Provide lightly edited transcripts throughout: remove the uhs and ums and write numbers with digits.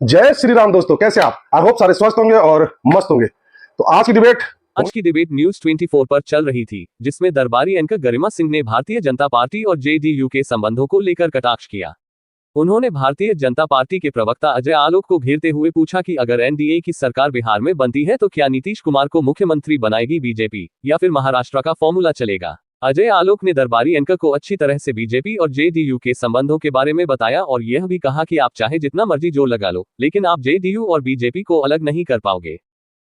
जय श्री राम दोस्तों, कैसे आप? आई होप सारे स्वस्थ होंगे और मस्त होंगे। तो आज की डिबेट न्यूज 24 पर चल रही थी, जिसमें दरबारी एंकर गरिमा सिंह ने भारतीय जनता पार्टी और जेडीयू के संबंधों को लेकर कटाक्ष किया। उन्होंने भारतीय जनता पार्टी के प्रवक्ता अजय आलोक को घेरते हुए पूछा कि अगर एनडीए की सरकार बिहार में बनती है तो क्या नीतीश कुमार को मुख्यमंत्री बनाएगी बीजेपी या फिर महाराष्ट्र का फॉर्मूला चलेगा। अजय आलोक ने दरबारी एंकर को अच्छी तरह से बीजेपी और जेडीयू के संबंधों के बारे में बताया और यह भी कहा कि आप चाहे जितना मर्जी जोर लगा लो, लेकिन आप जेडीयू और बीजेपी को अलग नहीं कर पाओगे।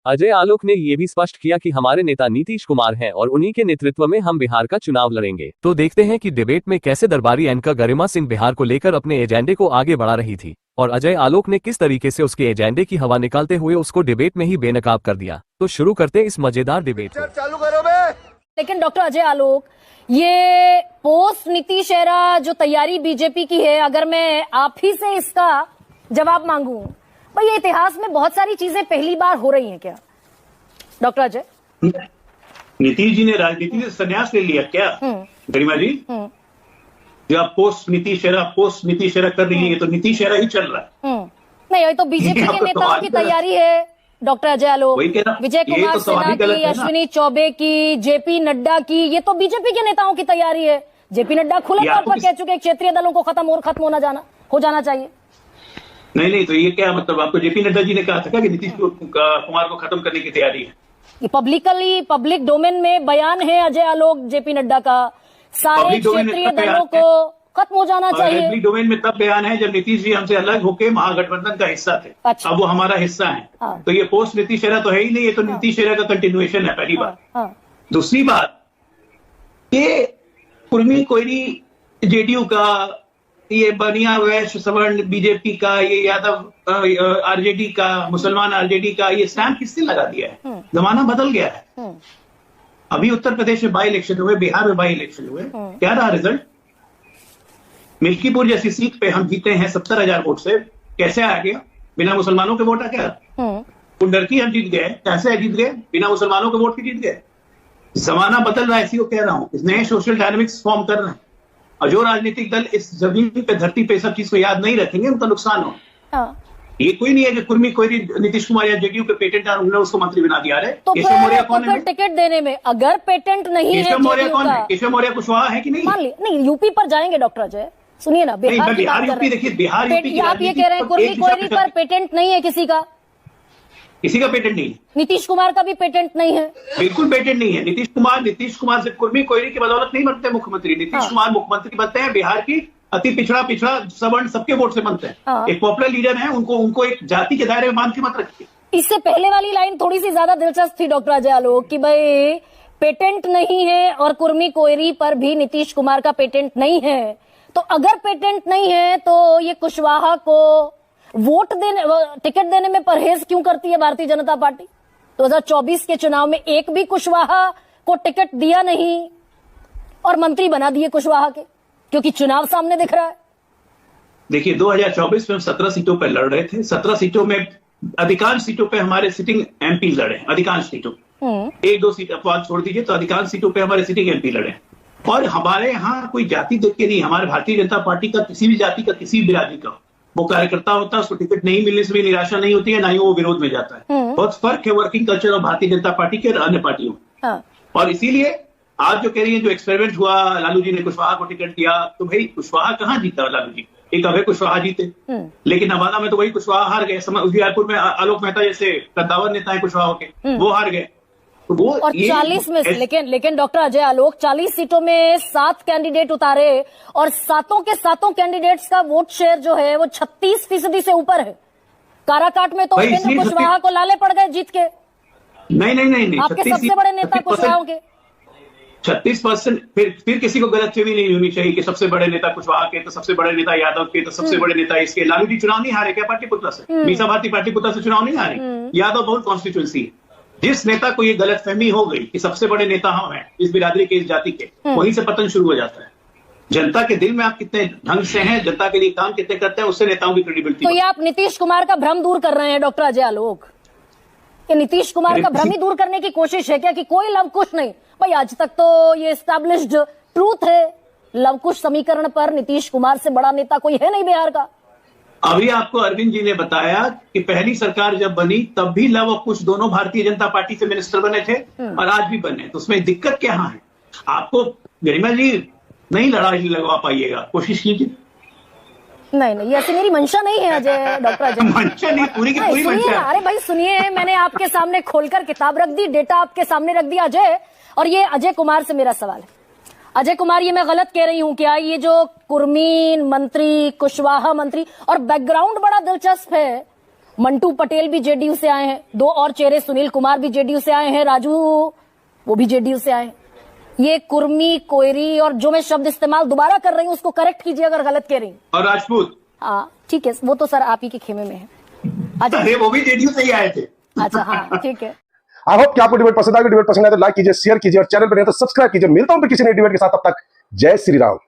अजय आलोक ने यह भी स्पष्ट किया कि हमारे नेता नीतीश कुमार हैं और उन्हीं के नेतृत्व में हम बिहार का चुनाव लड़ेंगे। तो देखते हैं कि डिबेट में कैसे दरबारी एंकर गरिमा सिंह बिहार को लेकर अपने एजेंडे को आगे बढ़ा रही थी और अजय आलोक ने किस तरीके से उसके एजेंडे की हवा निकालते हुए उसको डिबेट में ही बेनकाब कर दिया। तो शुरू करते इस मजेदार डिबेट को। चालू करो बे। लेकिन डॉक्टर अजय आलोक, ये पोस्ट नीतीश एरा जो तैयारी बीजेपी की है, अगर मैं आप ही से इसका जवाब मांगूं, भाई ये इतिहास में बहुत सारी चीजें पहली बार हो रही हैं क्या डॉक्टर अजय? नीतीश जी ने राजनीति से संन्यास ले लिया क्या गरिमा जी? जो आप पोस्ट नीतीश एरा कर रही है, तो नीतीश एरा ही चल रहा है। नहीं, ये तो बीजेपी के नेताओं की तैयारी है डॉक्टर अजय आलोक। विजय कुमार सिन्हा की, अश्विनी चौबे की, जेपी नड्डा की, ये तो बीजेपी के नेताओं की तैयारी है। जेपी नड्डा खुले तौर पर कह चुके क्षेत्रीय दलों को खत्म हो जाना चाहिए। नहीं, तो ये क्या मतलब? आपको जेपी नड्डा जी ने कहा था कि नीतीश कुमार को खत्म करने की तैयारी है? ये पब्लिक डोमेन में बयान है अजय आलोक जेपी नड्डा का, सारे क्षेत्रीय दलों को खत्म हो जाना चाहिए। पब्लिक डोमेन में तब बयान है जब नीतीश जी हमसे अलग होके महागठबंधन का हिस्सा थे। अच्छा। अब वो हमारा हिस्सा है। हाँ। तो ये पोस्ट नीतीश एरा तो है ही नहीं, ये तो नीतीश एरा का कंटिन्यूएशन है, पहली बात। हाँ। दूसरी बात, ये कुर्मी कोयरी जेडीयू का, ये बनिया वैश्य सवर्ण बीजेपी का, ये यादव आरजेडी का, मुसलमान आरजेडी का, ये स्टैंप किसने लगा दिया है? जमाना बदल गया है। अभी उत्तर प्रदेश में बाई इलेक्शन हुए, बिहार में बाई इलेक्शन हुए, क्या रहा रिजल्ट? मिल्कीपुर जैसी सीट पे हम जीते हैं 70,000 वोट से। कैसे आ गया? बिना मुसलमानों के वोट आ गया। कुंडरकी हम जीत गए, कैसे जीत गए? बिना मुसलमानों के वोट के जीत गए। जमाना बदल रहा है, इसी को कह रहा हूं। नए सोशल डायनामिक्स फॉर्म कर रहे हैं और जो राजनीतिक दल इस जमीन पे, धरती पे सब चीज को याद नहीं रखेंगे, उनका नुकसान हो। ये कोई नहीं है कि कुर्मी कोयरी नीतीश कुमार या जेडीयू के पेटेंट है, उन्होंने उसको मंत्री बना दिया। तो फिर टिकट देने में अगर पेटेंट नहीं है, केशव मौर्य कौन है? केशव मौर्य कुशवाहा है कि नहीं? मान ली नहीं, यूपी पर जाएंगे डॉक्टर अजय। सुनिए ना, बिहार यूपी देखिए, बिहार यूपी आप ये कह रहे हैं कुर्मी कोयरी पर पेटेंट नहीं है किसी का पेटेंट नहीं है। नीतीश कुमार का भी पेटेंट नहीं है। बिल्कुल पेटेंट नहीं है। नीतीश कुमार सिर्फ कुर्मी कोयरी की बदौलत नहीं बनते मुख्यमंत्री। नीतीश कुमार मुख्यमंत्री बनते हैं बिहार की अति पिछड़ा सवर्ण सबके वोट से बनते हैं। एक पॉपुलर लीडर है, उनको एक जाति के दायरे में बांध के मत रखिए। इससे पहले वाली लाइन थोड़ी सी ज्यादा दिलचस्प थी डॉक्टर अजय आलोक की, भाई पेटेंट नहीं है और कुर्मी कोयरी पर भी नीतीश कुमार का पेटेंट नहीं है। तो अगर पेटेंट नहीं है तो ये कुशवाहा को टिकट देने में परहेज क्यों करती है भारतीय जनता पार्टी? 2024 के चुनाव में एक भी कुशवाहा को टिकट दिया नहीं और मंत्री बना दिए कुशवाहा के, क्योंकि चुनाव सामने दिख रहा है। देखिए, 2024 में हम 17 सीटों पर लड़ रहे थे। 17 सीटों में अधिकांश सीटों पे हमारे सिटिंग एमपी लड़े। अधिकांश सीटों, 1-2 सीट अपवाद छोड़ दीजिए, तो अधिकांश सीटों पे हमारे सिटिंग एमपी लड़े। और हमारे यहाँ कोई जाति देख के नहीं, हमारे भारतीय जनता पार्टी का किसी भी जाति का, किसी भी बिरादरी का वो कार्यकर्ता होता है, उसको टिकट नहीं मिलने से भी निराशा नहीं होती है, ना ही वो विरोध में जाता है। बहुत फर्क है वर्किंग कल्चर और भारतीय जनता पार्टी के अन्य पार्टियों। और इसीलिए आप जो कह रही हैं, जो एक्सपेरिमेंट हुआ, लालू जी ने कुशवाहा को टिकट दिया, तो भाई कुशवाहा कहाँ जीता? लालू जी एक अभय कुशवाहा जीते, लेकिन नवादा में तो वही कुशवाहा हार गए। उजियारपुर में आलोक मेहता जैसे कद्दावर नेता है कुशवाहा के, वो हार गए। तो वो और 40 में लेकिन डॉक्टर अजय आलोक 40 सीटों में 7 कैंडिडेट उतारे और सातों के सातों कैंडिडेट्स का वोट शेयर जो है वो 36% से ऊपर है। काराकाट में तो उपेंद्र कुशवाहा को लाले पड़ गए जीत के। नहीं, आपके सबसे बड़े नेता कुशवाहा के 36%। फिर किसी को गलतफहमी नहीं होनी चाहिए कि सबसे बड़े नेता कुशवाहा के, तो सबसे बड़े नेता यादव के, तो सबसे बड़े नेता इसके। लालू जी चुनाव नहीं हारे क्या पाटलिपुत्रा से? मीसा भारती पाटलिपुत्रा से चुनाव नहीं हारे। यादव बहुत कॉन्स्टिट्यूंसी। जिस नेता को ये गलतफहमी हो गई कि सबसे बड़े नेता हम हैं, इस बिरादरी के, इस जाति के, वहीं से पतन शुरू हो जाता है। जनता के दिल में आप कितने ढंग से हैं, जनता के लिए काम कितने करते हैं, उससे नेताओं की क्रेडिबिलिटी। तो ये आप नीतीश कुमार का भ्रम दूर कर रहे हैं डॉक्टर अजय आलोक? कि नीतीश कुमार का भ्रम ही दूर करने की कोशिश है क्या कि कोई लवकुश नहीं? भाई आज तक तो ये एस्टैब्लिश्ड ट्रूथ है, लवकुश समीकरण पर नीतीश कुमार से बड़ा नेता कोई है नहीं बिहार का। अभी आपको अरविंद जी ने बताया कि पहली सरकार जब बनी तब भी लव और कुश दोनों भारतीय जनता पार्टी से मिनिस्टर बने थे और आज भी बने, तो उसमें दिक्कत क्या है? आपको गरिमा जी नहीं लड़ाई लगवा पाइएगा, कोशिश कीजिए। नहीं ऐसी मेरी मंशा नहीं है अजय, डॉक्टर अजय। मंशा नहीं, पूरी की पूरी मंशा। अरे भाई सुनिए, मैंने आपके सामने खोलकर किताब रख दी, डेटा आपके सामने रख दिया अजय। और ये अजय कुमार से मेरा सवाल है, अजय कुमार, ये मैं गलत कह रही हूं क्या? ये जो कुरमीन मंत्री, कुशवाहा मंत्री, और बैकग्राउंड बड़ा दिलचस्प है। मंटू पटेल भी जेडीयू से आए हैं, दो और चेहरे, सुनील कुमार भी जेडीयू से आए हैं, राजू वो भी जेडीयू से आए हैं। ये कुर्मी, कोयरी, और जो मैं शब्द इस्तेमाल दोबारा कर रही हूँ उसको करेक्ट कीजिए अगर गलत कह रही हूँ। और राजपूत, हाँ ठीक है, वो तो सर आप ही के खेमे में है। अरे वो भी जेडीयू से ही आए थे। अच्छा हाँ ठीक है। आई होप कि आपको डिबेट पसंद आएगी। डिबेट पसंद आए तो लाइक कीजिए, शेयर कीजिए और चैनल पर नहीं तो सब्सक्राइब कीजिए। मिलता हूं फिर किसी नई डिबेट के साथ, तब तक जय श्री राम।